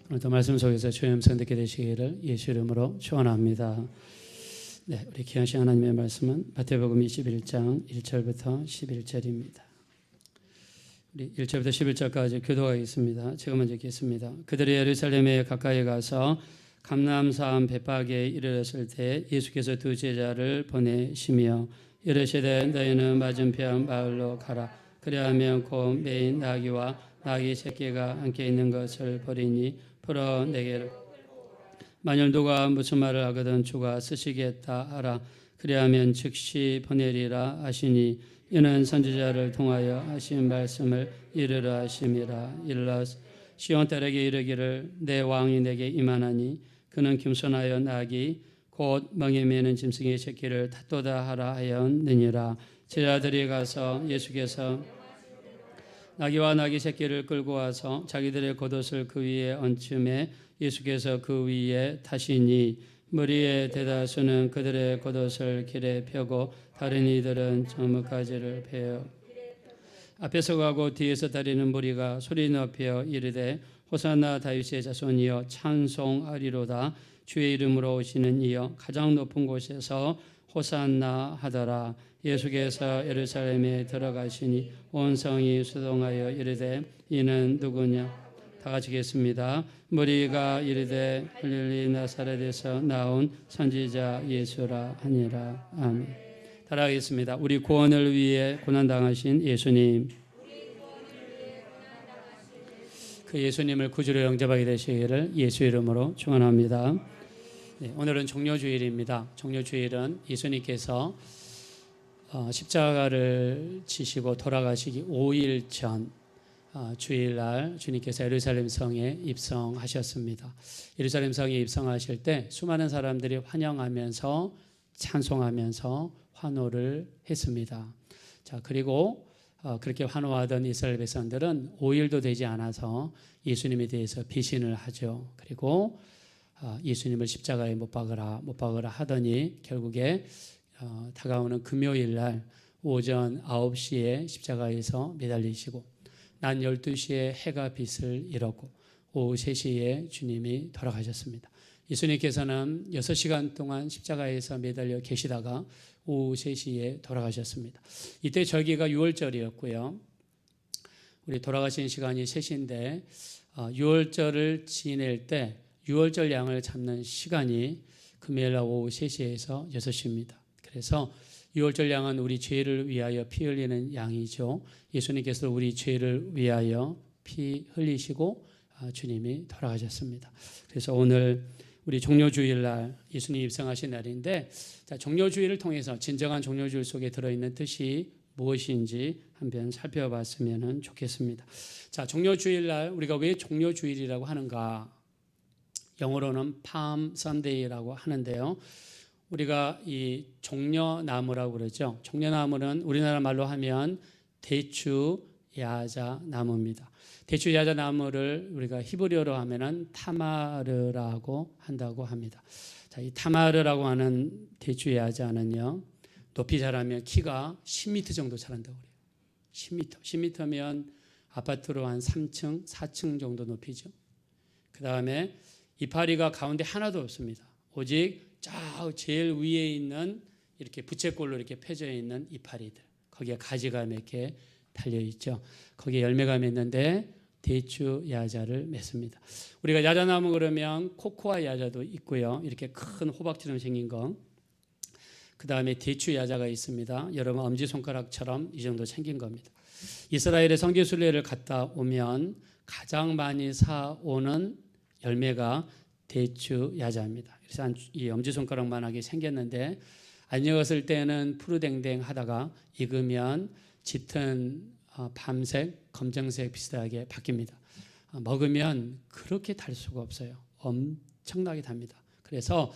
오늘도 말씀 속에서 주의 음성 듣게 되시기를 예수 이름으로 축원합니다. 네, 우리 귀하신 하나님의 말씀은 마태복음 21장 1절부터 11절입니다. 우리 1절부터 11절까지 교도하겠습니다. 제가 먼저 읽겠습니다. 그들이 예루살렘에 가까이 가서 감람산 벳박에 이르렀을 때 예수께서 두 제자를 보내시며 이르시되 너희는 맞은편 마을로 가라. 그리하면 곧 매인 나귀와 나귀 새끼가 함께 있는 것을 보리니 풀어 내게로. 만일 누가 무슨 말을 하거든 주가 쓰시겠다 하라. 그리하면 즉시 보내리라 하시니 이는 선지자를 통하여 하신 말씀을 이르라 하심이라. 일러 시온 딸에게 이르기를 내 왕이 내게 임하나니 그는 겸손하여 나귀 곧 멍에 매는 짐승의 새끼를 탓도다 하라 하였느니라. 제자들이 가서 예수께서 나귀와 나귀 새끼를 끌고 와서 자기들의 겉옷을 그 위에 얹음에 예수께서 그 위에 타시니 무리의 대다수는 그들의 겉옷을 길에 펴고 다른 이들은 저뭇가지를 베어 앞에서 가고 뒤에서 다니는 무리가 소리 높여 이르되 호산나 다윗의 자손이여 찬송하리로다. 주의 이름으로 오시는 이여 가장 높은 곳에서 호산나 하더라. 예수께서 예루살렘에 들어가시니 온 성이 수동하여 이르되 이는 누구냐. 다 같이 읽겠습니다. 무리가 이르되 갈릴리 나사렛에서 나온 선지자 예수라 하니라. 아멘. 따라하겠습니다. 우리 구원을 위해 고난당하신 예수님, 그 예수님을 구주로 영접하게 되시기를 예수 이름으로 축원합니다. 네, 오늘은 종료주일입니다. 종료주일은 예수님께서 십자가를 지시고 돌아가시기 5일 전 주일날 주님께서 예루살렘 성에 입성하셨습니다. 예루살렘 성에 입성하실 때 수많은 사람들이 환영하면서 찬송하면서 환호를 했습니다. 자, 그리고 그렇게 환호하던 이스라엘 백성들은 5일도 되지 않아서 예수님에 대해서 배신을 하죠. 그리고 예수님을 십자가에 못 박으라 하더니 결국에 다가오는 금요일 날 오전 9시에 십자가에서 매달리시고 낮 12시에 해가 빛을 잃었고 오후 3시에 주님이 돌아가셨습니다. 예수님께서는 6시간 동안 십자가에서 매달려 계시다가 오후 3시에 돌아가셨습니다. 이때 절기가 6월절이었고요. 우리 돌아가신 시간이 3시인데 6월절을 지낼 때 6월절 양을 잡는 시간이 금요일날 오후 3시에서 6시입니다. 그래서 6월절 양은 우리 죄를 위하여 피 흘리는 양이죠. 예수님께서 우리 죄를 위하여 피 흘리시고 주님이 돌아가셨습니다. 그래서 오늘 우리 종료주일날 예수님 입성하신 날인데, 자, 종료주일을 통해서 진정한 종료주일 속에 들어있는 뜻이 무엇인지 한번 살펴봤으면 좋겠습니다. 자, 종료주일날 우리가 왜 종료주일이라고 하는가? 영어로는 Palm Sunday라고 하는데요. 우리가 이 종려나무라고 그러죠. 종려나무는 우리나라 말로 하면 대추 야자 나무입니다. 대추 야자 나무를 우리가 히브리어로 하면은 타마르라고 한다고 합니다. 자, 이 타마르라고 하는 대추 야자는요, 높이 자라면 키가 10m 정도 자란다고 그래요. 10m. 10m면 아파트로 한 3층, 4층 정도 높이죠. 그 다음에 이파리가 가운데 하나도 없습니다. 오직 제일 위에 있는 이렇게 부채꼴로 이렇게 펴져 있는 이파리들, 거기에 가지가 몇 개 달려 있죠. 거기에 열매가 맺는데 대추 야자를 맺습니다. 우리가 야자나무 그러면 코코아 야자도 있고요. 이렇게 큰 호박처럼 생긴 거. 그 다음에 대추 야자가 있습니다. 여러분 엄지손가락처럼 이 정도 생긴 겁니다. 이스라엘의 성지순례를 갔다 오면 가장 많이 사오는 열매가 대추 야자입니다. 그래서 이 엄지손가락만하게 생겼는데 안 익었을 때는 푸르댕댕 하다가 익으면 짙은 밤색, 검정색 비슷하게 바뀝니다. 먹으면 그렇게 달 수가 없어요. 엄청나게 답니다. 그래서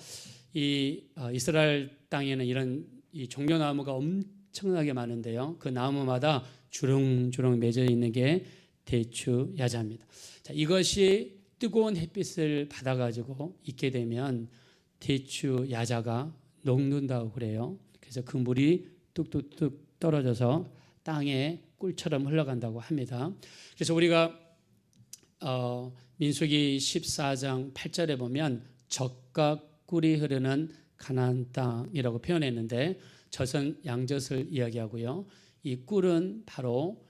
이 이스라엘 땅에는 이런 이 종려나무가 엄청나게 많은데요. 그 나무마다 주렁주렁 맺어 있는 게 대추 야자입니다. 자, 이것이 뜨거운 햇빛을 받아가지고 있게 되면 대추 야자가 녹는다고 그래요. 그래서 그 물이 뚝뚝뚝 떨어져서 땅에 꿀처럼 흘러간다고 합니다. 그래서 우리가 민수기 14장 8절에 보면 젖과 꿀이 흐르는 가나안 땅이라고 표현했는데 젖은 양젖을 이야기하고요. 이 꿀은 바로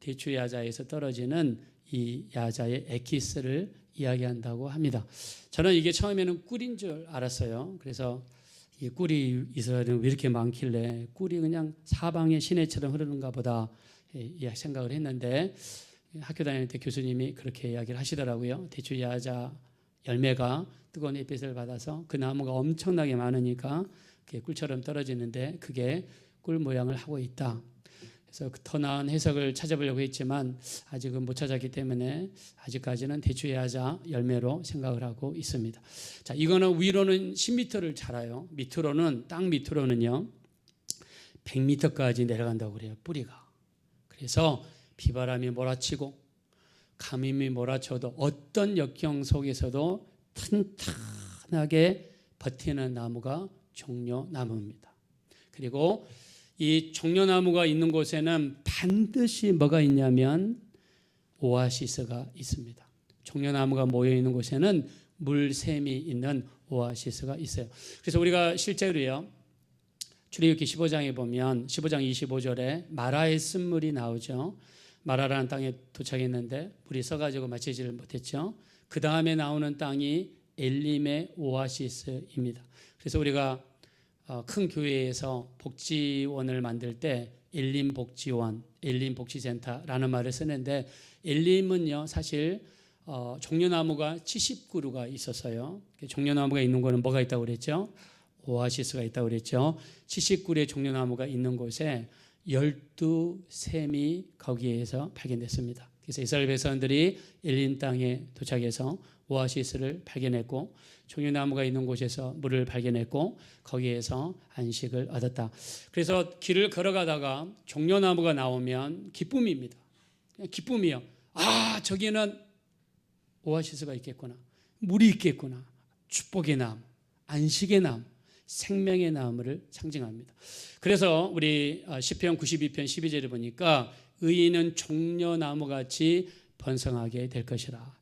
대추 야자에서 떨어지는 이 야자의 에키스를 이야기한다고 합니다. 저는 이게 처음에는 꿀인 줄 알았어요. 그래서 이 꿀이 이스라엘은 왜 이렇게 많길래 꿀이 그냥 사방의 시내처럼 흐르는가 보다 생각을 했는데 학교 다닐 때 교수님이 그렇게 이야기를 하시더라고요. 대추 야자 열매가 뜨거운 햇빛을 받아서 그 나무가 엄청나게 많으니까 그게 꿀처럼 떨어지는데 그게 꿀 모양을 하고 있다. 그래서 더 나은 해석을 찾아보려고 했지만 아직은 못 찾았기 때문에 아직까지는 대추 야자 열매로 생각을 하고 있습니다. 자, 이거는 위로는 10m를 자라요. 밑으로는 땅 밑으로는요 100m까지 내려간다고 그래요. 뿌리가. 그래서 비바람이 몰아치고 가뭄이 몰아쳐도 어떤 역경 속에서도 튼튼하게 버티는 나무가 종려나무입니다. 그리고 이 종려나무가 있는 곳에는 반드시 뭐가 있냐면 오아시스가 있습니다. 종려나무가 모여 있는 곳에는 물샘이 있는 오아시스가 있어요. 그래서 우리가 실제로요 출애굽기 15장에 보면 15장 25절에 마라의 쓴물이 나오죠. 마라라는 땅에 도착했는데 물이 써가지고 마치지를 못했죠. 그 다음에 나오는 땅이 엘림의 오아시스입니다. 그래서 우리가 큰 교회에서 복지원을 만들 때 엘림 복지원, 엘림 복지센터라는 말을 쓰는데 엘림은요 사실 종려나무가 70그루가 있었어요. 종려나무가 있는 곳은 뭐가 있다고 그랬죠? 오아시스가 있다고 그랬죠. 70그루의 종려나무가 있는 곳에 12샘이 거기에서 발견됐습니다. 그래서 이스라엘 백성들이 엘림 땅에 도착해서 오아시스를 발견했고 종려나무가 있는 곳에서 물을 발견했고 거기에서 안식을 얻었다. 그래서 길을 걸어가다가 종려나무가 나오면 기쁨입니다. 기쁨이요. 아, 저기는 오아시스가 있겠구나. 물이 있겠구나. 축복의 나무, 안식의 나무, 생명의 나무를 상징합니다. 그래서 우리 시편 92편 12절에 보니까 의인은 종려나무같이 번성하게 될 것이라.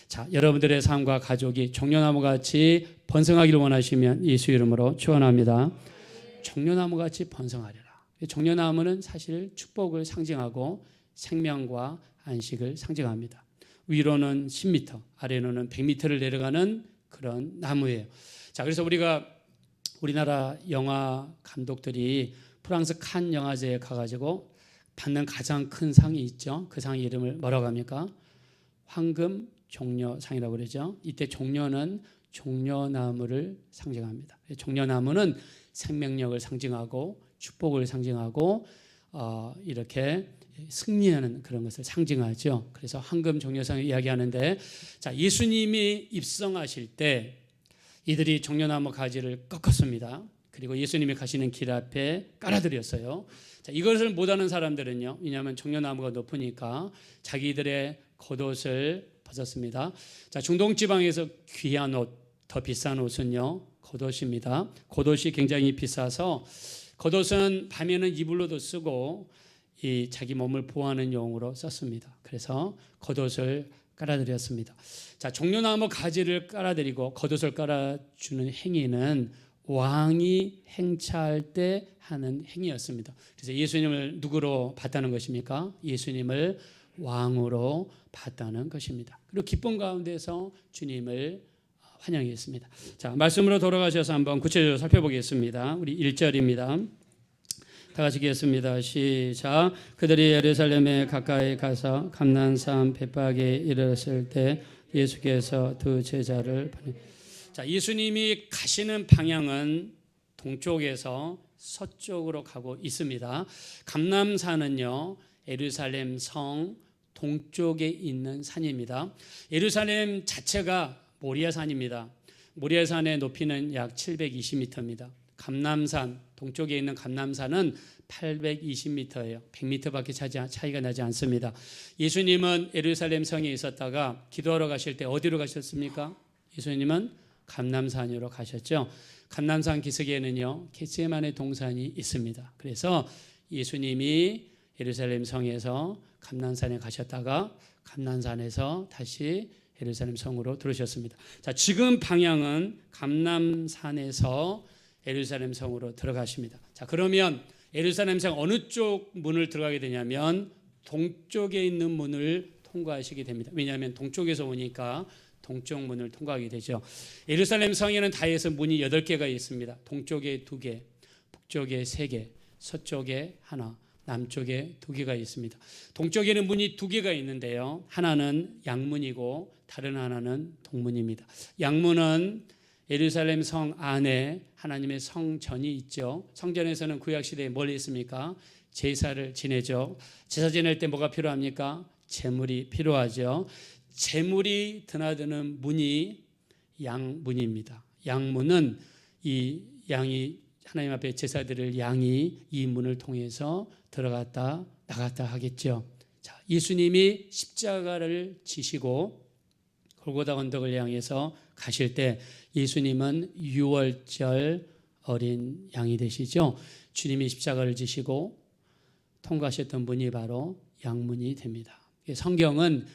자, 여러분들의 삶과 가족이 종려나무같이 번성하기를 원하시면 예수 이름으로 축원합니다. 종려나무같이 번성하리라. 종려나무는 사실 축복을 상징하고 생명과 안식을 상징합니다. 위로는 10m, 아래로는 100m를 내려가는 그런 나무예요. 자, 그래서 우리나라 영화 감독들이 프랑스 칸 영화제에 가가지고 받는 가장 큰 상이 있죠. 그 상 이름을 뭐라고 합니까? 황금 종려상이라고 그러죠. 이때 종려는 종려나무를 상징합니다. 종려나무는 생명력을 상징하고 축복을 상징하고 이렇게 승리하는 그런 것을 상징하죠. 그래서 황금 종려상을 이야기하는데, 자, 예수님이 입성하실 때 이들이 종려나무 가지를 꺾었습니다. 그리고 예수님이 가시는 길 앞에 깔아드렸어요. 자, 이것을 못하는 사람들은요, 왜냐하면 종려나무가 높으니까 자기들의 겉옷을 벗었습니다. 자, 중동 지방에서 귀한 옷, 더 비싼 옷은요 겉옷입니다. 겉옷이 굉장히 비싸서 겉옷은 밤에는 이불로도 쓰고 이 자기 몸을 보호하는 용으로 썼습니다. 그래서 겉옷을 깔아드렸습니다. 자, 종려나무 가지를 깔아드리고 겉옷을 깔아주는 행위는 왕이 행차할 때 하는 행위였습니다. 그래서 예수님을 누구로 봤다는 것입니까? 예수님을 왕으로 봤다는 것입니다. 그리고 기쁨 가운데서 주님을 환영했습니다. 자, 말씀으로 돌아가셔서 한번 구체적으로 살펴보겠습니다. 우리 1절입니다. 다 같이 읽겠습니다. 시작. 그들이 예루살렘에 가까이 가서 감난산 벳박에 이르렀을 때 예수께서 두 제자를 자, 예수님이 가시는 방향은 동쪽에서 서쪽으로 가고 있습니다. 감람산은요 예루살렘 성 동쪽에 있는 산입니다. 예루살렘 자체가 모리아산입니다. 모리아산의 높이는 약 720m입니다. 감람산 동쪽에 있는 감람산은 820m예요. 100m밖에 차이가 나지 않습니다. 예수님은 예루살렘 성에 있었다가 기도하러 가실 때 어디로 가셨습니까? 예수님은 감람산으로 가셨죠. 감람산 기슭에는요 겟세마네 동산이 있습니다. 그래서 예수님이 예루살렘 성에서 감람산에 가셨다가 감람산에서 다시 예루살렘 성으로 들어오셨습니다. 자, 지금 방향은 감람산에서 예루살렘 성으로 들어가십니다. 자, 그러면 예루살렘 성 어느 쪽 문을 들어가게 되냐면 동쪽에 있는 문을 통과하시게 됩니다. 왜냐하면 동쪽에서 오니까 동쪽 문을 통과하게 되죠. 예루살렘 성에는 다 해서 문이 8개가 있습니다. 동쪽에 2개, 북쪽에 3개, 서쪽에 하나, 남쪽에 2개가 있습니다. 동쪽에는 문이 2개가 있는데요. 하나는 양문이고 다른 하나는 동문입니다. 양문은 예루살렘 성 안에 하나님의 성전이 있죠. 성전에서는 구약시대에 뭘 했습니까? 제사를 지내죠. 제사 지낼 때 뭐가 필요합니까? 제물이 필요하죠. 제물이 드나드는 문이 양문입니다. 양문은 이 양이 하나님 앞에 제사 드릴 양이 이 문을 통해서 들어갔다 나갔다 하겠죠. 자, 예수님이 십자가를 지시고 골고다 언덕을 향해서 가실 때 예수님은 유월절 어린 양이 되시죠. 주님이 십자가를 지시고 통과하셨던 문이 바로 양문이 됩니다. 성경은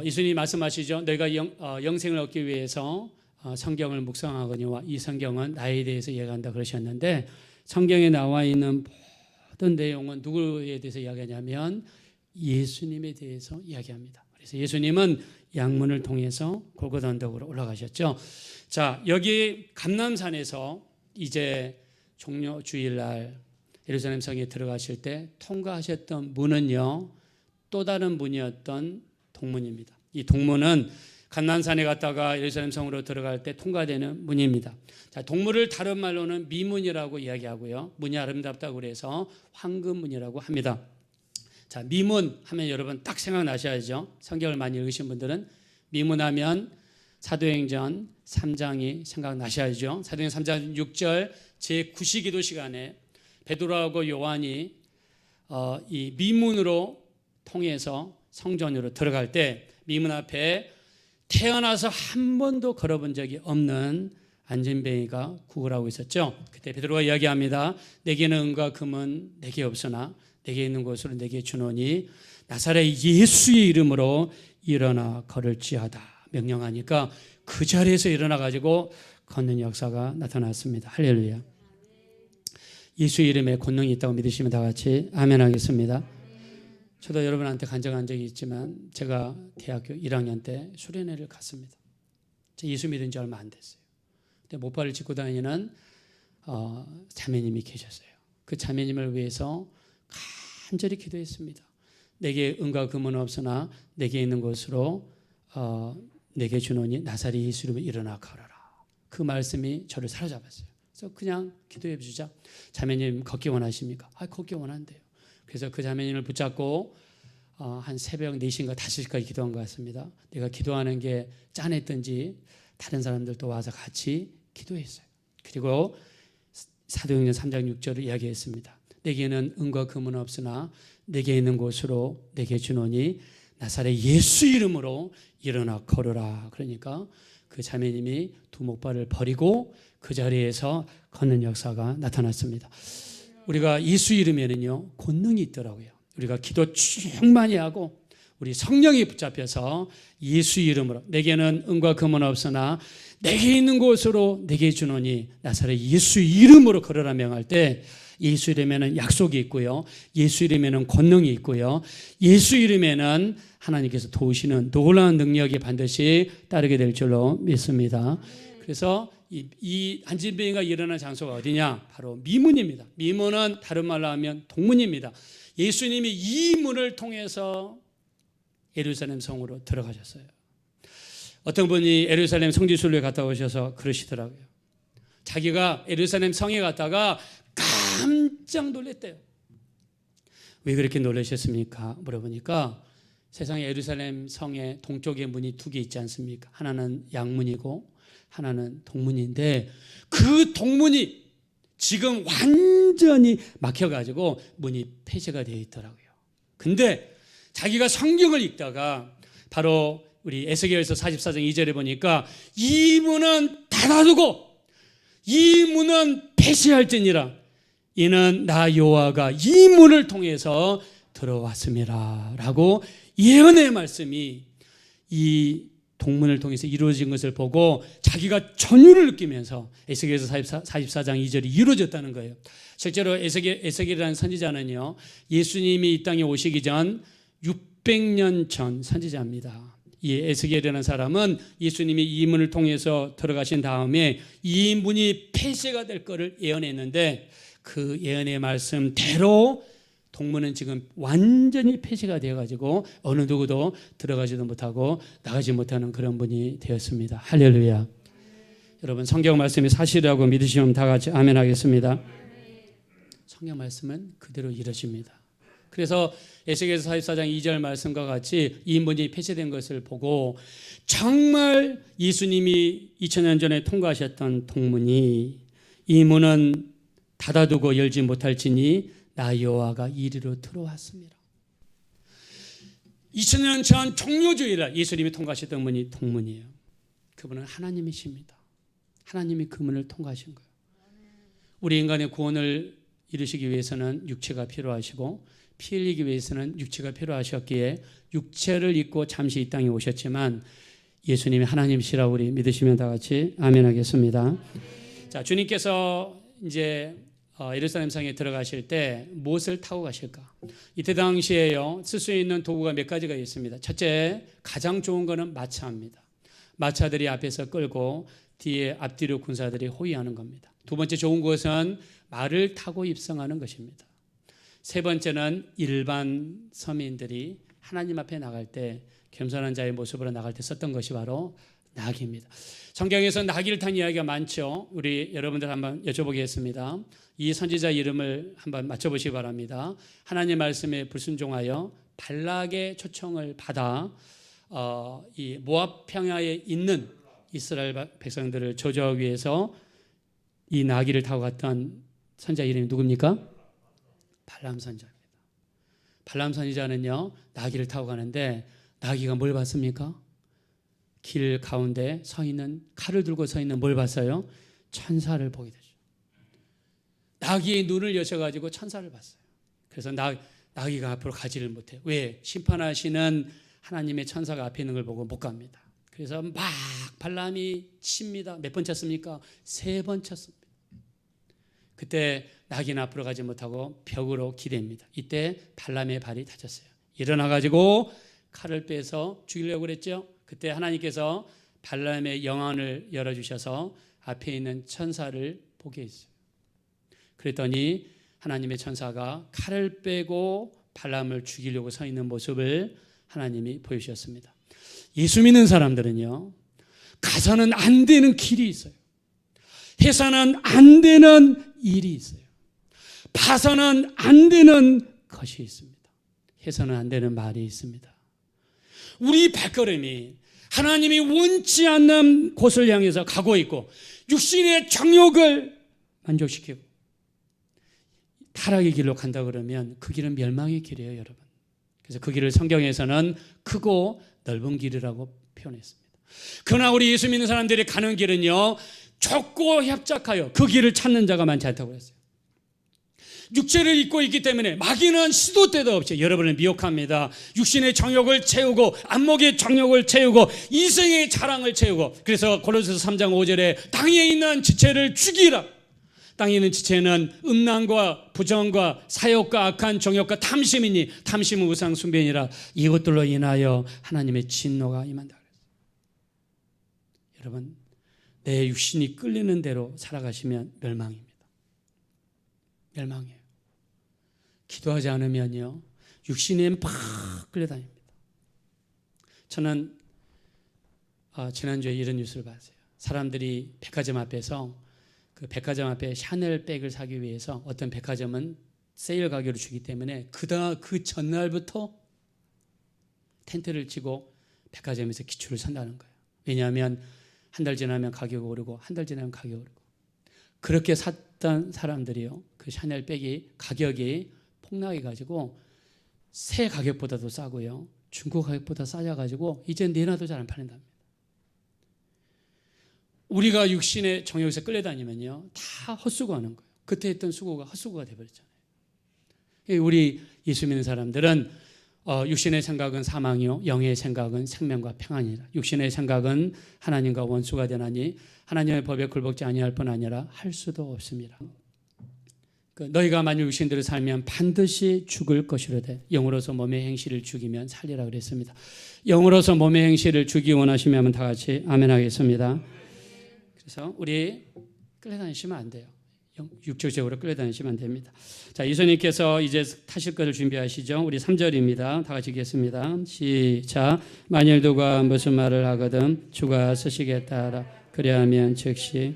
예수님이 말씀하시죠. 너희가 영생을 얻기 위해서 성경을 묵상하거니와 이 성경은 나에 대해서 이야기한다 그러셨는데 성경에 나와 있는 모든 내용은 누구에 대해서 이야기하냐면 예수님에 대해서 이야기합니다. 그래서 예수님은 양문을 통해서 골고다 언덕으로 올라가셨죠. 자, 여기 감람산에서 이제 종려 주일날 예루살렘 성에 들어가실 때 통과하셨던 문은요, 또 다른 문이었던 동문입니다. 이 동문은 감람산에 갔다가 예루살렘 성으로 들어갈 때 통과되는 문입니다. 자, 동문을 다른 말로는 미문이라고 이야기하고요. 문이 아름답다고 그래서 황금문이라고 합니다. 자, 미문 하면 여러분 딱 생각나셔야죠. 성경을 많이 읽으신 분들은 미문하면 사도행전 3장이 생각나셔야죠. 사도행전 3장 6절 제9시기도 시간에 베드로하고 요한이 이 미문으로 통해서 성전으로 들어갈 때 미문 앞에 태어나서 한 번도 걸어본 적이 없는 안진뱅이가 구걸하고 있었죠. 그때 베드로가 이야기합니다. 내게는 은과 금은 내게 없으나 내게 있는 것으로 내게 주노니 나사렛 예수의 이름으로 일어나 걸을지어다 명령하니까 그 자리에서 일어나 가지고 걷는 역사가 나타났습니다. 할렐루야. 예수의 이름에 권능이 있다고 믿으시면 다 같이 아멘 하겠습니다. 저도 여러분한테 간증한 적이 있지만 제가 대학교 1학년 때 수련회를 갔습니다. 제가 예수 믿은 지 얼마 안 됐어요. 그때 모파를 짚고 다니는 자매님이 계셨어요. 그 자매님을 위해서 간절히 기도했습니다. 내게 은과 금은 없으나 내게 있는 것으로 내게 주노니 나사렛 예수 이름으로 일어나 걸어라. 그 말씀이 저를 사로잡았어요. 그래서 그냥 기도해 주자. 자매님 걷기 원하십니까? 걷기 원한대요. 그래서 그 자매님을 붙잡고 한 새벽 4시인가 5시까지 기도한 것 같습니다. 내가 기도하는 게 짠했던지 다른 사람들도 와서 같이 기도했어요. 그리고 사도행전 3장 6절을 이야기했습니다. 내게는 은과 금은 없으나 내게 있는 곳으로 내게 주노니 나사렛 예수 이름으로 일어나 걸어라. 그러니까 그 자매님이 두 목발을 버리고 그 자리에서 걷는 역사가 나타났습니다. 우리가 예수 이름에는요 권능이 있더라고요. 우리가 기도 충만히 하고 우리 성령이 붙잡혀서 예수 이름으로 내게는 은과 금은 없으나 내게 있는 곳으로 내게 주노니 나사렛 예수 이름으로 걸어라 명할 때 예수 이름에는 약속이 있고요. 예수 이름에는 권능이 있고요. 예수 이름에는 하나님께서 도우시는 놀라운 능력이 반드시 따르게 될 줄로 믿습니다. 그래서 이 안진뱅이가 일어난 장소가 어디냐? 바로 미문입니다. 미문은 다른 말로 하면 동문입니다. 예수님이 이 문을 통해서 예루살렘 성으로 들어가셨어요. 어떤 분이 예루살렘 성지순례 갔다 오셔서 그러시더라고요. 자기가 예루살렘 성에 갔다가 깜짝 놀랐대요. 왜 그렇게 놀라셨습니까? 물어보니까 세상에 예루살렘 성의 동쪽에 문이 2개 있지 않습니까? 하나는 양문이고 하나는 동문인데 그 동문이 지금 완전히 막혀가지고 문이 폐쇄가 되어 있더라고요. 근데 자기가 성경을 읽다가 바로 우리 에스겔서 44장 2절에 보니까 이 문은 닫아두고 이 문은 폐쇄할지니라 이는 나 여호와가 이 문을 통해서 들어왔음이라 라고 예언의 말씀이 이 동문을 통해서 이루어진 것을 보고 자기가 전율을 느끼면서 에스겔서 44장 2절이 이루어졌다는 거예요. 실제로 에스겔이라는 선지자는요, 예수님이 이 땅에 오시기 전 600년 전 선지자입니다. 이 에스겔이라는 사람은 예수님이 이 문을 통해서 들어가신 다음에 이 문이 폐쇄가 될 것을 예언했는데 그 예언의 말씀대로 동문은 지금 완전히 폐쇄가 되어가지고 어느 누구도 들어가지도 못하고 나가지 못하는 그런 분이 되었습니다. 할렐루야. 여러분, 성경 말씀이 사실이라고 믿으시면 다 같이 아멘 하겠습니다. 성경 말씀은 그대로 이루어집니다. 그래서 에스겔서 44장 2절 말씀과 같이 이 문이 폐쇄된 것을 보고 정말 예수님이 2000년 전에 통과하셨던 동문이 이 문은 닫아두고 열지 못할지니 나 여호와가 이리로 들어왔습니다. 2000년 전 종료주일날 예수님이 통과하셨던 문이 동문이에요. 그분은 하나님이십니다. 하나님이 그 문을 통과하신 거예요. 우리 인간의 구원을 이루시기 위해서는 육체가 필요하시고 피 흘리기 위해서는 육체가 필요하셨기에 육체를 입고 잠시 이 땅에 오셨지만 예수님이 하나님이시라고 우리 믿으시면 다 같이 아멘 하겠습니다. 자, 주님께서 이제 예루살렘 성에 들어가실 때 무엇을 타고 가실까? 이때 당시에요, 쓸 수 있는 도구가 몇 가지가 있습니다. 첫째, 가장 좋은 거는 마차입니다. 마차들이 앞에서 끌고 뒤에 앞뒤로 군사들이 호위하는 겁니다. 두 번째 좋은 것은 말을 타고 입성하는 것입니다. 세 번째는 일반 서민들이 하나님 앞에 나갈 때 겸손한 자의 모습으로 나갈 때 썼던 것이 바로 나귀입니다. 성경에서 나귀를 탄 이야기가 많죠. 우리 여러분들 한번 여쭤보겠습니다. 이 선지자 이름을 한번 맞춰보시기 바랍니다. 하나님 말씀에 불순종하여 발락의 초청을 받아 이 모압 평야에 있는 이스라엘 백성들을 저주하기 위해서 이 나귀를 타고 갔던 선지자 이름이 누굽니까? 발람 선지자입니다. 발람 선지자는요, 나귀를 타고 가는데 나귀가 뭘 봤습니까? 길 가운데 서 있는, 칼을 들고 서 있는 뭘 봤어요? 천사를 보게 되죠. 나귀의 눈을 여셔가지고 천사를 봤어요. 그래서 나귀가 앞으로 가지를 못해요. 왜? 심판하시는 하나님의 천사가 앞에 있는 걸 보고 못 갑니다. 그래서 막 발람이 칩니다. 몇 번 쳤습니까? 3번 쳤습니다. 그때 나귀는 앞으로 가지 못하고 벽으로 기댑니다. 이때 발람의 발이 다쳤어요. 일어나가지고 칼을 빼서 죽이려고 그랬죠. 그때 하나님께서 발람의 영안을 열어주셔서 앞에 있는 천사를 보게 했어요. 그랬더니 하나님의 천사가 칼을 빼고 발람을 죽이려고 서 있는 모습을 하나님이 보여주셨습니다. 예수 믿는 사람들은요, 가서는 안 되는 길이 있어요. 해서는 안 되는 일이 있어요. 봐서는 안 되는 것이 있습니다. 해서는 안 되는 말이 있습니다. 우리 발걸음이 하나님이 원치 않는 곳을 향해서 가고 있고 육신의 정욕을 만족시키고 타락의 길로 간다 그러면 그 길은 멸망의 길이에요, 여러분. 그래서 그 길을 성경에서는 크고 넓은 길이라고 표현했습니다. 그러나 우리 예수 믿는 사람들이 가는 길은요, 좁고 협착하여 그 길을 찾는 자가 많지 않다고 그랬어요. 육체를 입고 있기 때문에 마귀는 시도 때도 없이 여러분을 미혹합니다. 육신의 정욕을 채우고 안목의 정욕을 채우고 이생의 자랑을 채우고, 그래서 고린도서 3장 5절에 땅에 있는 지체를 죽이라. 땅에 있는 지체는 음란과 부정과 사욕과 악한 정욕과 탐심이니 탐심은 우상 숭배니라. 이것들로 인하여 하나님의 진노가 임한다. 여러분, 내 육신이 끌리는 대로 살아가시면 멸망입니다. 멸망이에요. 기도하지 않으면요, 육신에 막 끌려다닙니다. 저는 지난주에 이런 뉴스를 봤어요. 사람들이 백화점 앞에서 그 백화점 앞에 샤넬 백을 사기 위해서 어떤 백화점은 세일 가격으로 주기 때문에 그 전날부터 텐트를 치고 백화점에서 기초를 선다는 거예요. 왜냐하면 한 달 지나면 가격이 오르고 한 달 지나면 가격이 오르고, 그렇게 샀던 사람들이요, 그 샤넬 백이 가격이 폭락해가지고 새 가격보다도 싸고요, 중고 가격보다 싸져가지고 이제 내놔도 잘 안 팔린답니다. 우리가 육신의 정욕에서 끌려다니면요, 다 헛수고하는 거예요. 그때 했던 수고가 헛수고가 되어버렸잖아요. 우리 예수 믿는 사람들은 육신의 생각은 사망이요 영의 생각은 생명과 평안이라. 육신의 생각은 하나님과 원수가 되나니 하나님의 법에 굴복지 아니할 뿐 아니라 할 수도 없습니다. 너희가 만일 육신대로 살면 반드시 죽을 것이로되 영으로서 몸의 행실을 죽이면 살리라 그랬습니다. 영으로서 몸의 행실을 죽이기 원하시면 다 같이 아멘 하겠습니다. 그래서 우리 끌려다니시면 안 돼요. 육체적으로 끌려다니시면 안 됩니다. 자, 이소님께서 이제 타실 것을 준비하시죠. 우리 3절입니다. 다 같이 읽겠습니다. 시작. 만일 누가 무슨 말을 하거든 주가 쓰시겠다 하라. 그리하면 즉시.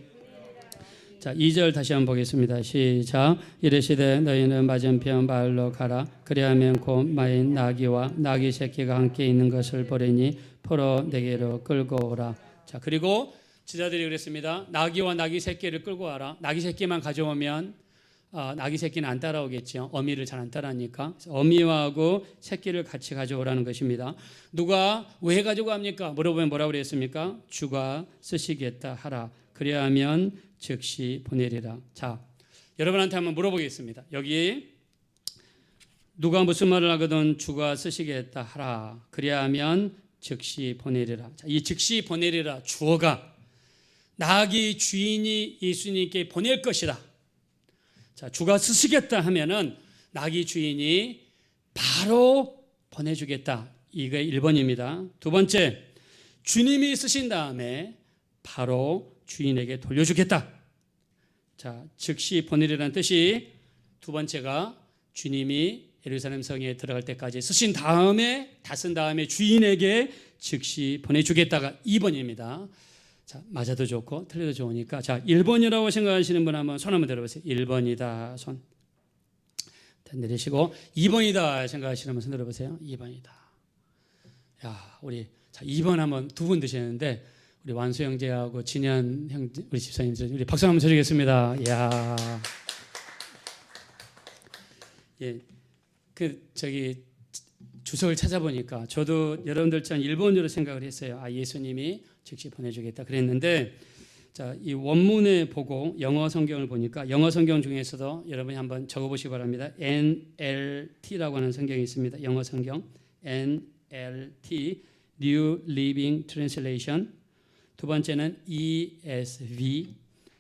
자, 2절 다시 한번 보겠습니다. 시작. 이르시되 너희는 맞은편 마을로 가라. 그리하면 곧 마인 나귀와 나귀 새끼가 함께 있는 것을 보리니 포로 내게로 끌고 오라. 자, 그리고 지자들이 그랬습니다. 나귀와 나귀 새끼를 끌고 와라. 나귀 새끼만 가져오면 나귀 새끼는 안 따라오겠죠. 어미를 잘 안 따라하니까. 어미하고 새끼를 같이 가져오라는 것입니다. 누가 왜 가지고 갑니까? 물어보면 뭐라고 그랬습니까? 주가 쓰시겠다 하라. 그리하면 즉시 보내리라. 자, 여러분한테 한번 물어보겠습니다. 여기 누가 무슨 말을 하거든 주가 쓰시겠다 하라. 그리하면 즉시 보내리라. 자, 이 즉시 보내리라 주어가 나귀 주인이 예수님께 보낼 것이다. 자, 주가 쓰시겠다 하면은 나귀 주인이 바로 보내주겠다. 이게 1번입니다. 두 번째, 주님이 쓰신 다음에 바로 주인에게 돌려주겠다. 자, 즉시 보내리라는 뜻이 두 번째가 주님이 예루살렘 성에 들어갈 때까지 쓰신 다음에 다 쓴 다음에 주인에게 즉시 보내주겠다가 2번입니다. 자, 맞아도 좋고 틀려도 좋으니까 자, 1번이라고 생각하시는 분 한번 손 한번 들어보세요. 1번이다 손 내리시고 2번이다 생각하시는 분 손 들어보세요. 2번이다. 야, 우리 자, 2번 한번 두 분 드시는데 우리 완수 형제하고 진현 형제 우리 집사님 우리 박수 한번 쳐주겠습니다. 야, 예, 저기 주석을 찾아보니까 저도 여러분들처럼 1번으로 생각을 했어요. 아, 예수님이 즉시 보내주겠다 그랬는데 자, 이 원문에 보고 영어 성경을 보니까 영어 성경 중에서도 여러분이 한번 적어보시기 바랍니다. NLT라고 하는 성경이 있습니다. 영어 성경 NLT New Living Translation. 두 번째는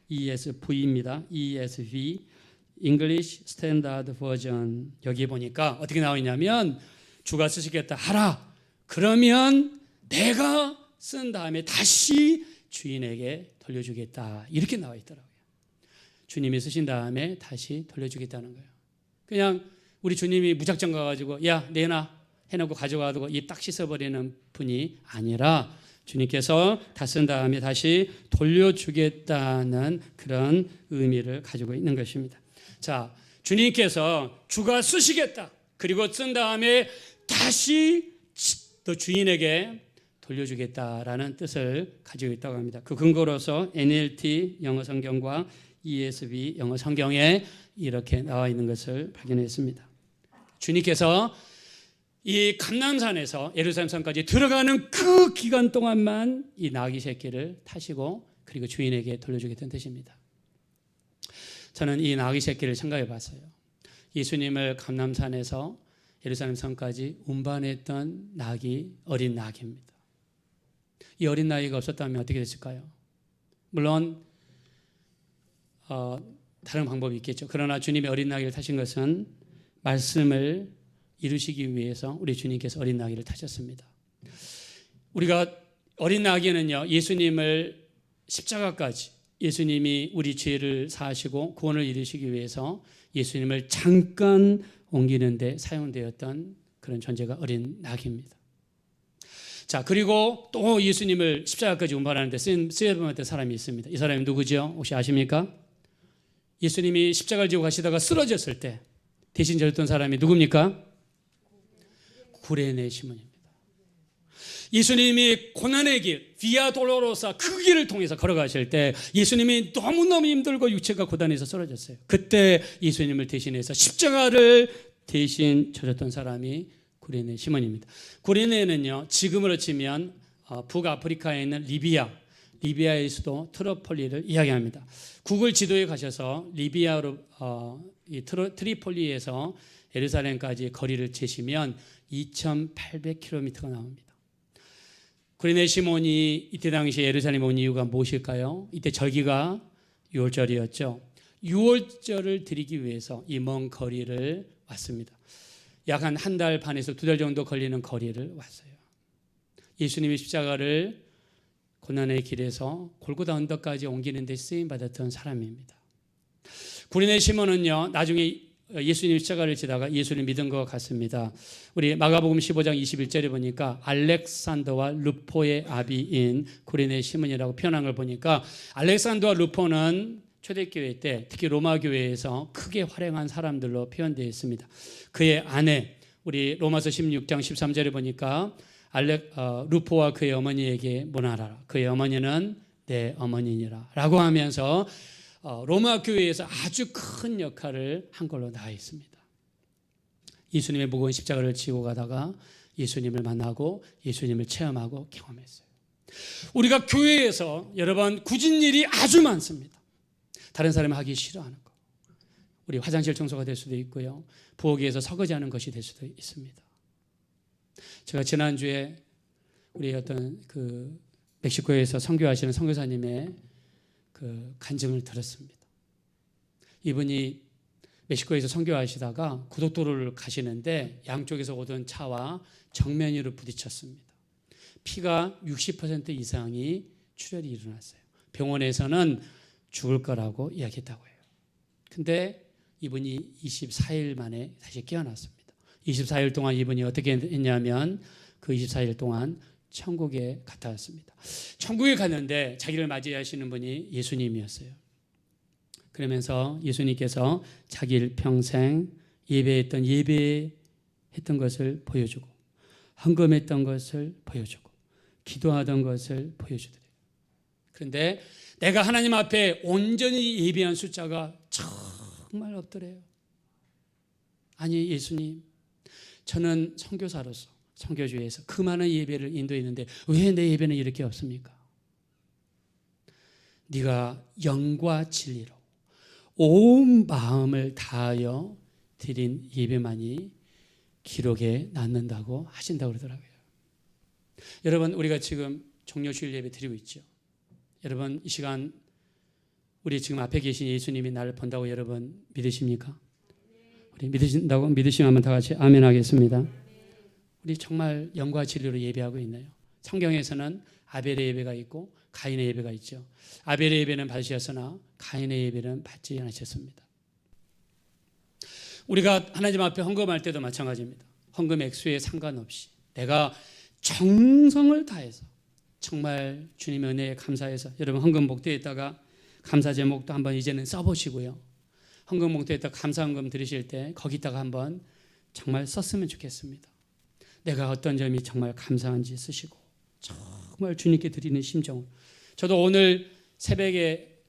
ESV입니다. ESV English Standard Version. 여기 보니까 어떻게 나와 있냐면 주가 쓰시겠다 하라. 그러면 내가 쓴 다음에 다시 주인에게 돌려주겠다. 이렇게 나와 있더라고요. 주님이 쓰신 다음에 다시 돌려주겠다는 거예요. 그냥 우리 주님이 무작정 가가지고 야 내놔 해놓고 가져가고 입 딱 씻어버리는 분이 아니라 주님께서 다 쓴 다음에 다시 돌려주겠다는 그런 의미를 가지고 있는 것입니다. 자, 주님께서 주가 쓰시겠다. 그리고 쓴 다음에 다시 또 주인에게 돌려주겠다라는 뜻을 가지고 있다고 합니다. 그 근거로서 NLT 영어 성경과 ESV 영어 성경에 이렇게 나와 있는 것을 발견했습니다. 주님께서 이 감람산에서 예루살렘 성까지 들어가는 그 기간 동안만 이 나귀 새끼를 타시고 그리고 주인에게 돌려주겠다는 뜻입니다. 저는 이 나귀 새끼를 생각해 봤어요. 예수님을 감람산에서 예루살렘 성까지 운반했던 어린 나귀입니다. 이 어린 나귀가 없었다면 어떻게 됐을까요? 물론 다른 방법이 있겠죠. 그러나 주님의 어린 나귀를 타신 것은 말씀을 이루시기 위해서 우리 주님께서 어린 나귀를 타셨습니다. 우리가 어린 나귀는요, 예수님을 십자가까지 예수님이 우리 죄를 사하시고 구원을 이루시기 위해서 예수님을 잠깐 옮기는 데 사용되었던 그런 존재가 어린 나귀입니다. 자, 그리고 또 예수님을 십자가까지 운반하는데 쓰여졌던 사람이 있습니다. 이 사람이 누구죠? 혹시 아십니까? 예수님이 십자가를 지고 가시다가 쓰러졌을 때 대신 졌던 사람이 누굽니까? 구레네 시몬입니다. 예수님이 고난의 길, 비아 돌로로사 그 길을 통해서 걸어가실 때 예수님이 너무너무 힘들고 육체가 고단해서 쓰러졌어요. 그때 예수님을 대신해서 십자가를 대신 져줬던 사람이 구레네 시몬입니다. 구레네는요, 지금으로 치면 북아프리카에 있는 리비아의 수도 트리폴리를 이야기합니다. 구글 지도에 가셔서 리비아로 트리폴리에서 예루살렘까지 거리를 재시면 2,800km가 나옵니다. 구레네 시몬이 이때 당시 예루살렘에 온 이유가 무엇일까요? 이때 절기가 6월절이었죠. 6월절을 드리기 위해서 이 먼 거리를 왔습니다. 약 한 달 반에서 2달 정도 걸리는 거리를 왔어요. 예수님의 십자가를 고난의 길에서 골고다 언덕까지 옮기는 데 쓰임받았던 사람입니다. 구레네 시몬은요, 나중에 예수님 십자가를 지다가 예수를 믿은 것 같습니다. 우리 마가복음 15장 21절에 보니까 알렉산더와 루포의 아비인 구레네 시몬이라고 표현한 걸 보니까 알렉산더와 루포는 초대교회 때 특히 로마 교회에서 크게 활용한 사람들로 표현되어 있습니다. 그의 아내, 우리 로마서 16장 13절에 보니까 루포와 그의 어머니에게 문하라. 그의 어머니는 내 어머니니라 라고 하면서 로마 교회에서 아주 큰 역할을 한 걸로 나와 있습니다. 예수님의 무거운 십자가를 지고 가다가 예수님을 만나고 예수님을 체험하고 경험했어요. 우리가 교회에서 여러분 굳은 일이 아주 많습니다. 다른 사람이 하기 싫어하는 거, 우리 화장실 청소가 될 수도 있고요, 부엌에서 설거지하는 것이 될 수도 있습니다. 제가 지난주에 우리 어떤 그 멕시코에서 선교하시는 선교사님의 그 간증을 들었습니다. 이분이 멕시코에서 선교하시다가 고속도로를 가시는데 양쪽에서 오던 차와 정면으로 부딪혔습니다. 피가 60% 이상이 출혈이 일어났어요. 병원에서는 죽을 거라고 이야기했다고 해요. 근데 이분이 24일 만에 다시 깨어났습니다. 24일 동안 이분이 어떻게 했냐면 그 24일 동안 천국에 갔다 왔습니다. 천국에 갔는데 자기를 맞이하시는 분이 예수님이었어요. 그러면서 예수님께서 자기를 평생 예배했던 것을 보여주고 헌금했던 것을 보여주고 기도하던 것을 보여주더래요. 그런데 내가 하나님 앞에 온전히 예배한 숫자가 정말 없더래요. 아니 예수님, 저는 선교사로서 선교주에서 그 많은 예배를 인도했는데 왜 내 예배는 이렇게 없습니까? 네가 영과 진리로 온 마음을 다하여 드린 예배만이 기록에 남는다고 하신다고 그러더라고요. 여러분, 우리가 지금 종료주일 예배 드리고 있죠. 여러분, 이 시간 우리 지금 앞에 계신 예수님이 나를 본다고 여러분 믿으십니까? 우리 믿으신다고 믿으시면 다 같이 아멘 하겠습니다. 우리 정말 영과 진리로 예배하고 있나요? 성경에서는 아벨의 예배가 있고 가인의 예배가 있죠. 아벨의 예배는 받으셨으나 가인의 예배는 받지 않으셨습니다. 우리가 하나님 앞에 헌금할 때도 마찬가지입니다. 헌금 액수에 상관없이 내가 정성을 다해서 정말 주님의 은혜에 감사해서, 여러분 헌금 목대에다가 감사 제목도 한번 이제는 써보시고요, 헌금 목대에다가 감사 헌금 드리실 때 거기다가 한번 정말 썼으면 좋겠습니다. 내가 어떤 점이 정말 감사한지 쓰시고 정말 주님께 드리는 심정으로. 저도 오늘 새벽에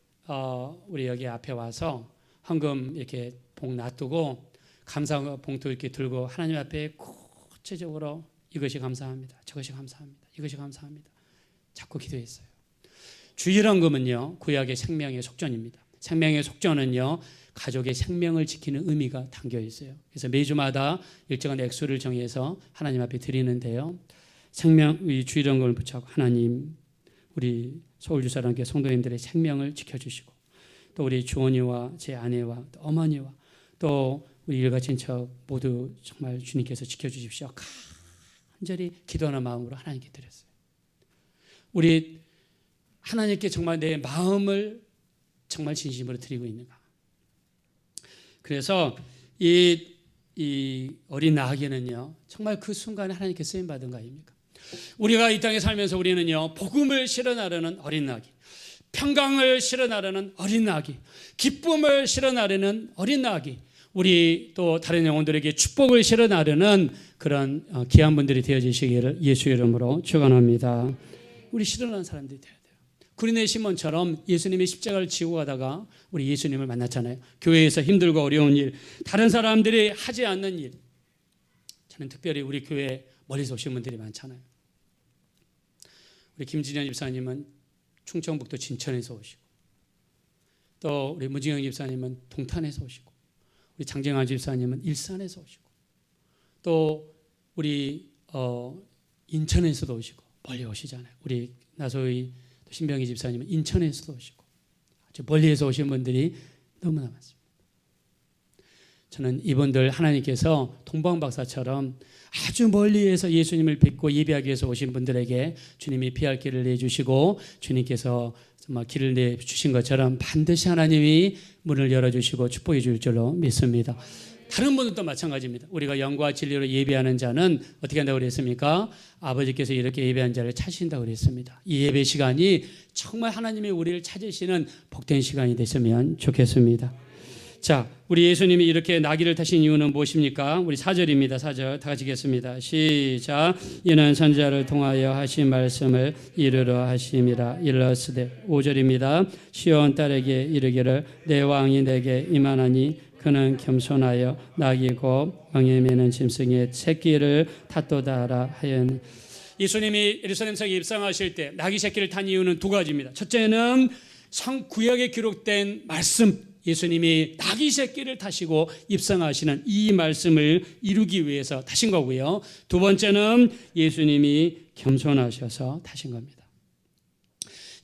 우리 여기 앞에 와서 헌금 이렇게 봉 놔두고 감사 봉투 이렇게 들고 하나님 앞에 구체적으로 이것이 감사합니다, 저것이 감사합니다, 이것이 감사합니다 자꾸 기도했어요. 주일 헌금은요 구약의 생명의 속전입니다. 생명의 속전은요 가족의 생명을 지키는 의미가 담겨 있어요. 그래서 매주마다 일정한 액수를 정해서 하나님 앞에 드리는데요, 이 주일 헌금을 붙잡고 하나님, 우리 서울주사랑교회 성도님들의 생명을 지켜주시고 또 우리 주원이와 제 아내와 또 어머니와 또 우리 일가 친척 모두 정말 주님께서 지켜주십시오 간절히 기도하는 마음으로 하나님께 드렸어요. 우리 하나님께 정말 내 마음을 정말 진심으로 드리고 있는가. 그래서 이 어린 나귀는요 정말 그 순간에 하나님께 쓰임받은 거 아닙니까? 우리가 이 땅에 살면서 우리는요 복음을 실어나르는 어린 나귀, 평강을 실어나르는 어린 나귀, 기쁨을 실어나르는 어린 나귀, 우리 또 다른 영혼들에게 축복을 실어나르는 그런 귀한 분들이 되어주시기를 예수의 이름으로 축원합니다. 우리 실어나는 사람들이 돼야 돼요. 구레네 시몬처럼 예수님의 십자가를 지고 가다가 우리 예수님을 만났잖아요. 교회에서 힘들고 어려운 일, 다른 사람들이 하지 않는 일, 저는 특별히 우리 교회에 멀리서 오신 분들이 많잖아요. 우리 김진현 집사님은 충청북도 진천에서 오시고, 또 우리 문진영 집사님은 동탄에서 오시고, 우리 장정환 집사님은 일산에서 오시고, 또 우리 인천에서도 오시고 멀리 오시잖아요. 우리 나소희 신병희 집사님은 인천에서도 오시고 아주 멀리에서 오신 분들이 너무나 많습니다. 저는 이분들 하나님께서 동방박사처럼 아주 멀리에서 예수님을 뵙고 예배하기 위해서 오신 분들에게 주님이 피할 길을 내주시고 주님께서 정말 길을 내주신 것처럼 반드시 하나님이 문을 열어주시고 축복해 줄 줄로 믿습니다. 다른 분들도 마찬가지입니다. 우리가 영과 진리로 예배하는 자는 어떻게 한다고 그랬습니까? 아버지께서 이렇게 예배한 자를 찾으신다고 그랬습니다. 이 예배 시간이 정말 하나님이 우리를 찾으시는 복된 시간이 됐으면 좋겠습니다. 자, 우리 예수님이 이렇게 나귀를 타신 이유는 무엇입니까? 우리 4절입니다. 4절 다 같이 읽겠습니다. 시작. 이는 선지자를 통하여 하신 말씀을 이루려 하심이라. 일러스되 5절입니다. 시온 딸에게 이르기를 내 왕이 내게 임하나니 그는 겸손하여 나귀고 멍에 매는 짐승의 새끼를 탔도다 하라 하였니. 예수님이 예루살렘 성에 입성하실 때 나귀 새끼를 탄 이유는 두 가지입니다. 첫째는 구약에 기록된 말씀, 예수님이 나귀 새끼를 타시고 입성하시는 이 말씀을 이루기 위해서 타신 거고요. 두 번째는 예수님이 겸손하셔서 타신 겁니다.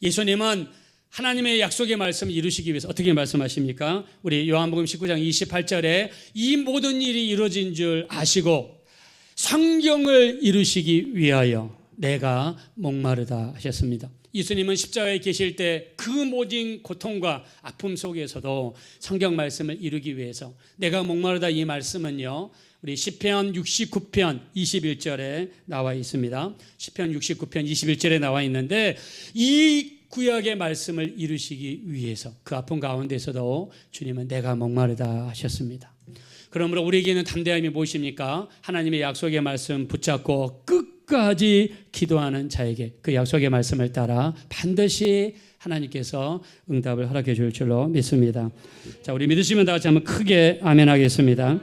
예수님은 하나님의 약속의 말씀을 이루시기 위해서 어떻게 말씀하십니까? 우리 요한복음 19장 28절에 이 모든 일이 이루어진 줄 아시고 성경을 이루시기 위하여 내가 목마르다 하셨습니다. 예수님은 십자가에 계실 때 그 모든 고통과 아픔 속에서도 성경 말씀을 이루기 위해서 내가 목마르다 이 말씀은요, 우리 시편 69편 21절에 나와 있습니다. 시편 69편 21절에 나와 있는데 이 구약의 말씀을 이루시기 위해서 그 아픔 가운데서도 주님은 내가 목마르다 하셨습니다. 그러므로 우리에게는 담대함이 무엇입니까? 하나님의 약속의 말씀 붙잡고 끝까지 기도하는 자에게 그 약속의 말씀을 따라 반드시 하나님께서 응답을 허락해 줄 줄로 믿습니다. 자, 우리 믿으시면 다 같이 한번 크게 아멘 하겠습니다.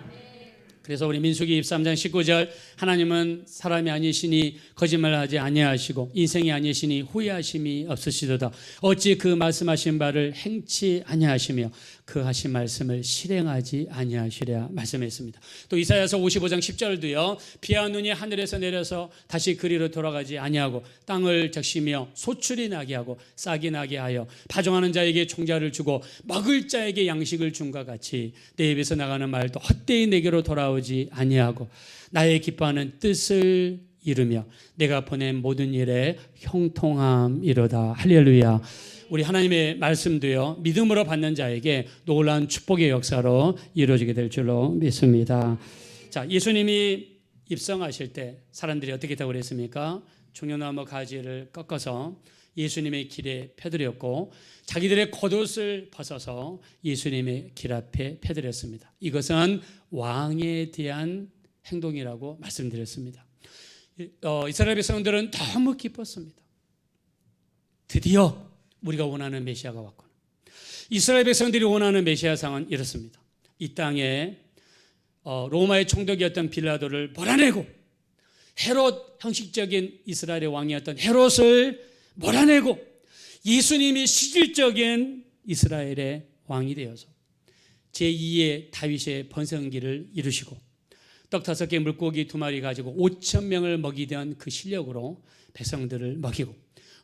그래서 우리 민수기 23장 19절 하나님은 사람이 아니시니 거짓말하지 아니하시고 인생이 아니시니 후회하심이 없으시도다. 어찌 그 말씀하신 바를 행치 아니하시며 그 하신 말씀을 실행하지 아니하시랴 말씀했습니다. 또 이사야서 55장 10절도요. 비와 눈이 하늘에서 내려서 다시 그리로 돌아가지 아니하고 땅을 적시며 소출이 나게 하고 싹이 나게 하여 파종하는 자에게 종자를 주고 먹을 자에게 양식을 준과 같이 내 입에서 나가는 말도 헛되이 내게로 돌아오지 아니하고 나의 기뻐하는 뜻을 이루며 내가 보낸 모든 일에 형통함이로다. 할렐루야. 우리 하나님의 말씀도요, 믿음으로 받는 자에게 놀라운 축복의 역사로 이루어지게 될 줄로 믿습니다. 자, 예수님이 입성하실 때 사람들이 어떻게 했다고 그랬습니까? 종려나무 가지를 꺾어서 예수님의 길에 펴드렸고 자기들의 겉옷을 벗어서 예수님의 길 앞에 펴드렸습니다. 이것은 왕에 대한 행동이라고 말씀드렸습니다. 이스라엘 백성들은 너무 기뻤습니다. 드디어 우리가 원하는 메시아가 왔구나. 이스라엘 백성들이 원하는 메시아상은 이렇습니다. 이 땅에 로마의 총독이었던 빌라도를 몰아내고 헤롯, 형식적인 이스라엘의 왕이었던 헤롯을 몰아내고 예수님이 실질적인 이스라엘의 왕이 되어서 제2의 다윗의 번성기를 이루시고 떡 5개 물고기 2마리 가지고 5,000명을 먹이던 그 실력으로 백성들을 먹이고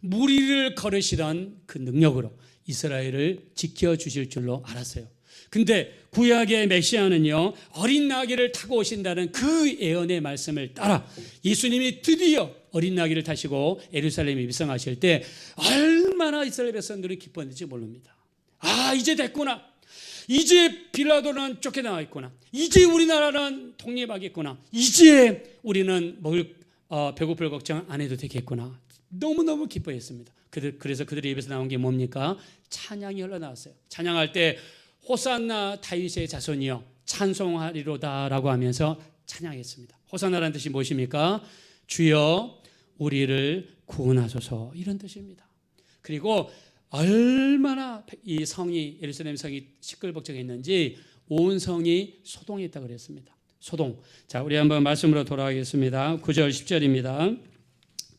무리를 걸으시던 그 능력으로 이스라엘을 지켜주실 줄로 알았어요. 근데 구약의 메시아는요, 어린 나귀를 타고 오신다는 그 예언의 말씀을 따라 예수님이 드디어 어린 나귀를 타시고 예루살렘에 입성하실 때 얼마나 이스라엘 백성들이 기뻤는지 모릅니다. 아, 이제 됐구나. 이제 빌라도는 쫓겨나와 있구나. 이제 우리나라는 독립하겠구나. 이제 우리는 배고플 걱정 안 해도 되겠구나. 너무너무 기뻐했습니다. 그래서 그들의 입에서 나온 게 뭡니까? 찬양이 흘러나왔어요. 찬양할 때 호산나 다윗의 자손이여 찬송하리로다 라고 하면서 찬양했습니다. 호산나라는 뜻이 무엇입니까? 주여 우리를 구원하소서, 이런 뜻입니다. 그리고 얼마나 이 성이, 예루살렘 성이 시끌벅적했는지 온 성이 소동했다고 그랬습니다. 소동. 자, 우리 한번 말씀으로 돌아가겠습니다. 9절 10절입니다.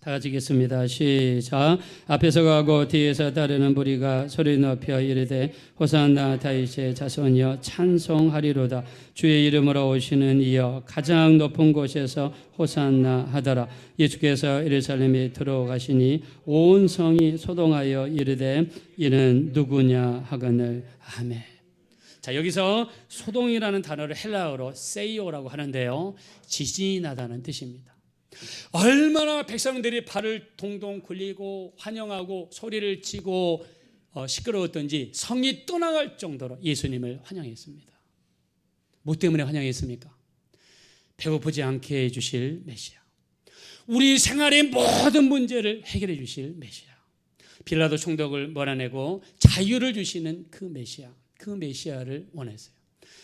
다 같이 읽겠습니다. 시작. 앞에서 가고 뒤에서 따르는 무리가 소리 높여 이르되 호산나 다윗의 자손이여 찬송하리로다. 주의 이름으로 오시는 이여 가장 높은 곳에서 호산나 하더라. 예수께서 예루살렘에 들어가시니 온 성이 소동하여 이르되 이는 누구냐 하거늘. 아멘. 자, 여기서 소동이라는 단어를 헬라어로 세이오라고 하는데요, 지진이 나다는 뜻입니다. 얼마나 백성들이 발을 동동 굴리고 환영하고 소리를 치고 시끄러웠던지 성이 떠나갈 정도로 예수님을 환영했습니다. 뭐 때문에 환영했습니까? 배고프지 않게 해주실 메시아, 우리 생활의 모든 문제를 해결해 주실 메시아, 빌라도 총독을 몰아내고 자유를 주시는 그 메시아, 그 메시아를 원했어요.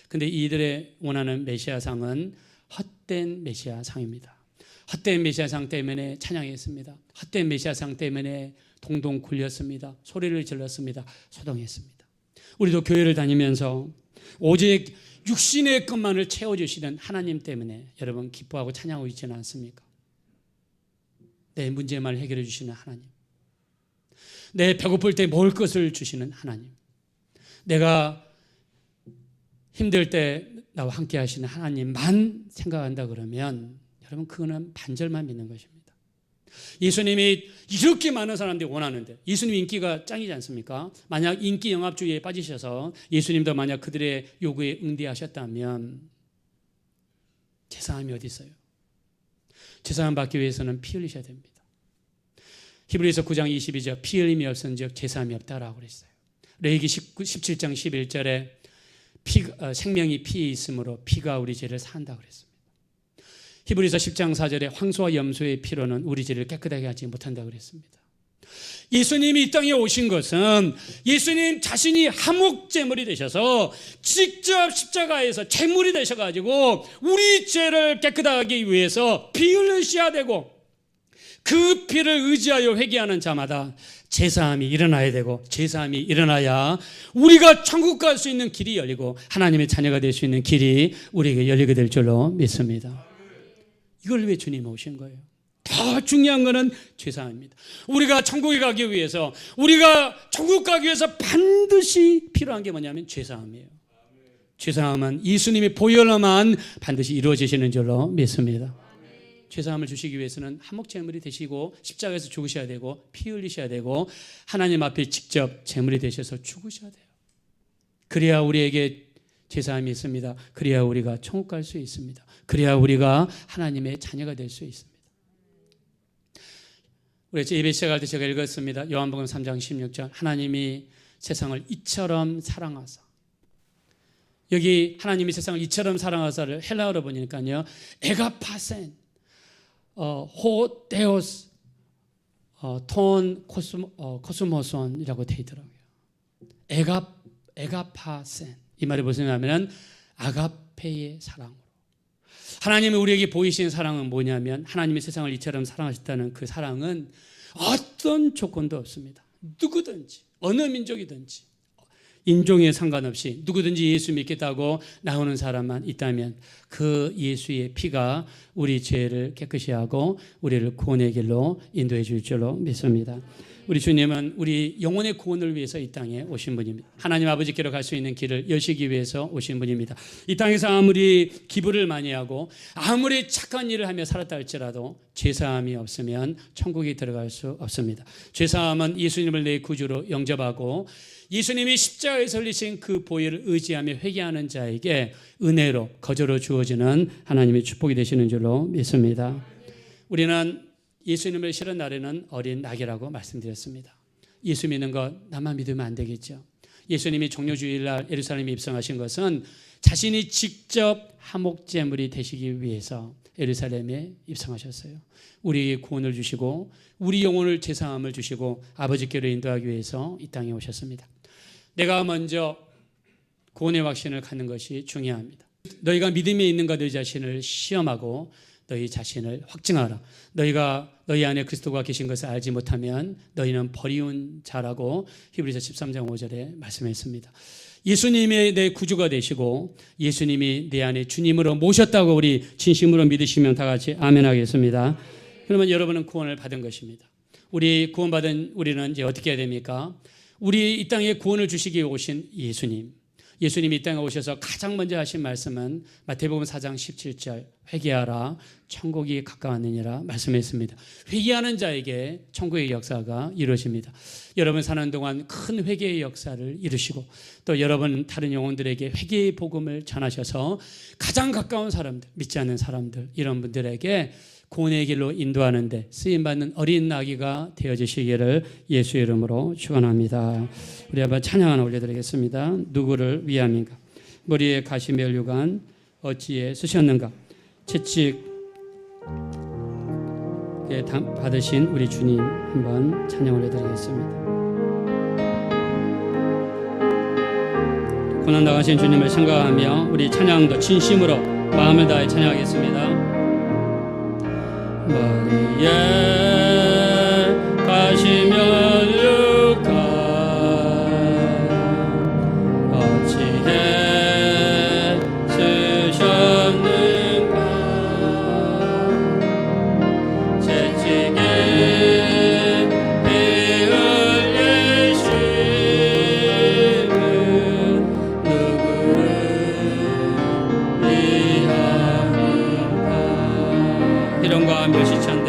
근데 이들의 원하는 메시아상은 헛된 메시아상입니다. 헛된 메시아상 때문에 찬양했습니다. 헛된 메시아상 때문에 동동 굴렸습니다. 소리를 질렀습니다. 소동했습니다. 우리도 교회를 다니면서 오직 육신의 것만을 채워주시는 하나님 때문에 여러분 기뻐하고 찬양하고 있지는 않습니까? 내 문제만 해결해 주시는 하나님, 내 배고플 때 먹을 것을 주시는 하나님, 내가 힘들 때 나와 함께 하시는 하나님만 생각한다 그러면 여러분 그거는 반절만 믿는 것입니다. 예수님이 이렇게 많은 사람들이 원하는데, 예수님 인기가 짱이지 않습니까? 만약 인기 영합주의에 빠지셔서 예수님도 만약 그들의 요구에 응대하셨다면 제사함이 어디 있어요? 제사함 받기 위해서는 피 흘리셔야 됩니다. 히브리서 9장 22절 피 흘림이 없은즉 제사함이 없다라고 그랬어요. 레위기 17장 11절에 생명이 피에 있으므로 피가 우리 죄를 산다고 그랬습니다. 히브리서 10장 4절에 황소와 염소의 피로는 우리 죄를 깨끗하게 하지 못한다고 그랬습니다. 예수님이 이 땅에 오신 것은 예수님 자신이 화목제물이 되셔서 직접 십자가에서 제물이 되셔가지고 우리 죄를 깨끗하게 하기 위해서 피 흘리셔야 되고, 그 피를 의지하여 회개하는 자마다 제사함이 일어나야 되고, 제사함이 일어나야 우리가 천국 갈 수 있는 길이 열리고 하나님의 자녀가 될 수 있는 길이 우리에게 열리게 될 줄로 믿습니다. 이걸 왜 주님 오신 거예요? 더 중요한 것은 제사함입니다. 우리가 천국에 가기 위해서, 우리가 천국 가기 위해서 반드시 필요한 게 뭐냐면 제사함이에요. 제사함은 예수님의 보혈로만 반드시 이루어지시는 줄로 믿습니다. 제사함을 주시기 위해서는 화목제물이 되시고 십자가에서 죽으셔야 되고 피 흘리셔야 되고 하나님 앞에 직접 제물이 되셔서 죽으셔야 돼요. 그래야 우리에게 제사함이 있습니다. 그래야 우리가 천국 갈 수 있습니다. 그래야 우리가 하나님의 자녀가 될 수 있습니다. 우리 예배 시작할 때 제가 읽었습니다. 요한복음 3장 16절 하나님이 세상을 이처럼 사랑하사, 여기 하나님이 세상을 이처럼 사랑하사를 헬라어로 보니까요 에가파센 호데오스 톤 코스모손이라고 되어 있더라고요. 에가파센, 이 말이 무슨 말이냐면 아가페의 사랑으로. 하나님이 우리에게 보이신 사랑은 뭐냐면, 하나님이 세상을 이처럼 사랑하셨다는 그 사랑은 어떤 조건도 없습니다. 누구든지 어느 민족이든지 인종에 상관없이 누구든지 예수 믿겠다고 나오는 사람만 있다면 그 예수의 피가 우리 죄를 깨끗이 하고 우리를 구원의 길로 인도해 줄 줄로 믿습니다. 우리 주님은 우리 영혼의 구원을 위해서 이 땅에 오신 분입니다. 하나님 아버지께로 갈 수 있는 길을 여시기 위해서 오신 분입니다. 이 땅에서 아무리 기부를 많이 하고 아무리 착한 일을 하며 살았다 할지라도 죄사함이 없으면 천국에 들어갈 수 없습니다. 죄사함은 예수님을 내 구주로 영접하고 예수님이 십자가에서 흘리신 그 보혈을 의지하며 회개하는 자에게 은혜로 거저로 주어지는 하나님의 축복이 되시는 줄로 믿습니다. 우리는 예수님을 실은 날에는 어린 낙이라고 말씀드렸습니다. 예수 믿는 것 나만 믿으면 안 되겠죠. 예수님이 종료주일날 예루살렘에 입성하신 것은 자신이 직접 화목제물이 되시기 위해서 예루살렘에 입성하셨어요. 우리에게 구원을 주시고 우리 영혼을 제사함을 주시고 아버지께로 인도하기 위해서 이 땅에 오셨습니다. 내가 먼저 구원의 확신을 갖는 것이 중요합니다. 너희가 믿음에 있는가 너희 자신을 시험하고 너희 자신을 확증하라. 너희가 너희 안에 그리스도가 계신 것을 알지 못하면 너희는 버리운 자라고 히브리서 13장 5절에 말씀했습니다. 예수님이 내 구주가 되시고 예수님이 내 안에 주님으로 모셨다고 우리 진심으로 믿으시면 다 같이 아멘 하겠습니다. 그러면 여러분은 구원을 받은 것입니다. 우리 구원받은 우리는 이제 어떻게 해야 됩니까? 우리 이 땅에 구원을 주시기 위해 오신 예수님이 이 땅에 오셔서 가장 먼저 하신 말씀은 마태복음 4장 17절 회개하라 천국이 가까웠느니라 말씀했습니다. 회개하는 자에게 천국의 역사가 이루어집니다. 여러분 사는 동안 큰 회개의 역사를 이루시고 또 여러분 다른 영혼들에게 회개의 복음을 전하셔서 가장 가까운 사람들, 믿지 않는 사람들 이런 분들에게 구원의 길로 인도하는데 쓰임받는 어린 나귀가 되어주시기를 예수의 이름으로 축원합니다. 우리 한번 찬양 하나 올려드리겠습니다. 누구를 위함인가? 머리에 가시면류관 어찌에 쓰셨는가? 채찍 받으신 우리 주님 한번 찬양 올려드리겠습니다. 고난 당하신 주님을 생각하며 우리 찬양도 진심으로 마음을 다해 찬양하겠습니다. 머리에 가시면류관 어찌해 쓰셨는가? 채찍에 피 흘리심은 누구를 위함인가? 이런과 멸시찬데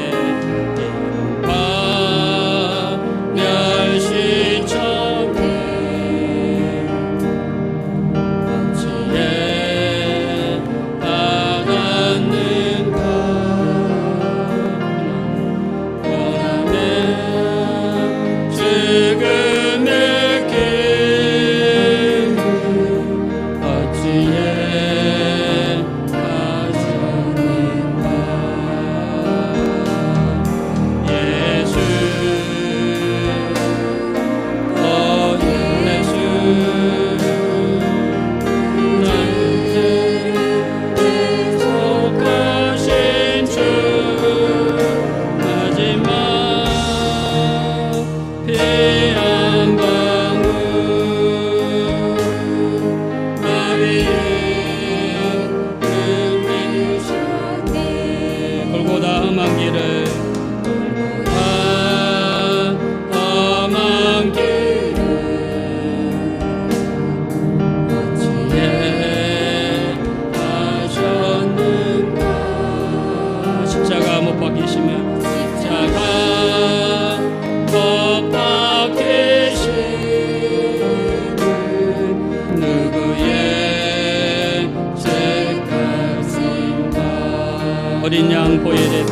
어린 양 보혈의 피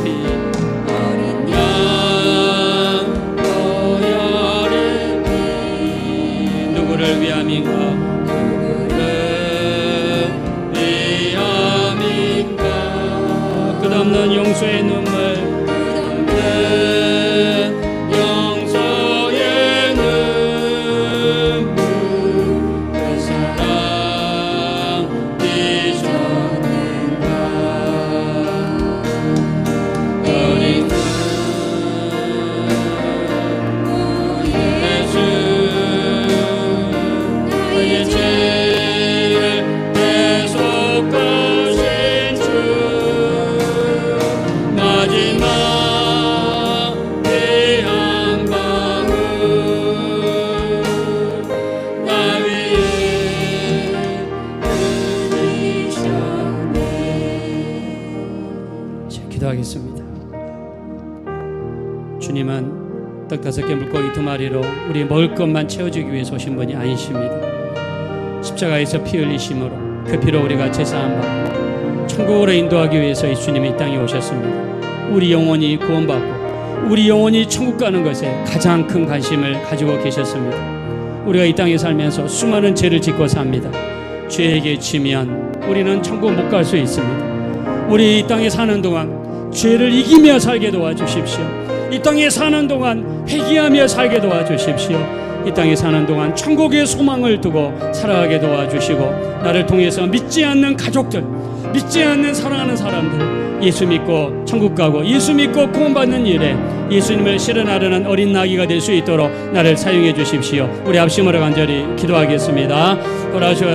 어린 양 보혈의 피 누구를 위함인가? 누구를 위함인가? 끝없는 용서의 눈물 끝없는 용서의 눈물 그 사랑 잊었는가? 기도하겠습니다. 주님은 떡 5개 물고기 2마리로 우리 먹을 것만 채워주기 위해서 오신 분이 아니십니다. 십자가에서 피 흘리심으로 그 피로 우리가 제사함 받고 천국으로 인도하기 위해서 이 주님이 이 땅에 오셨습니다. 우리 영혼이 구원받고 우리 영혼이 천국 가는 것에 가장 큰 관심을 가지고 계셨습니다. 우리가 이 땅에 살면서 수많은 죄를 짓고 삽니다. 죄에게 지면 우리는 천국 못 갈 수 있습니다. 우리 이 땅에 사는 동안 죄를 이기며 살게 도와주십시오. 이 땅에 사는 동안 회개하며 살게 도와주십시오. 이 땅에 사는 동안 천국의 소망을 두고 살아가게 도와주시고 나를 통해서 믿지 않는 가족들, 믿지 않는 사랑하는 사람들 예수 믿고 천국 가고 예수 믿고 구원받는 일에 예수님을 실현하려는 어린 나귀가 될 수 있도록 나를 사용해 주십시오. 우리 합심으로 간절히 기도하겠습니다. 돌아오셔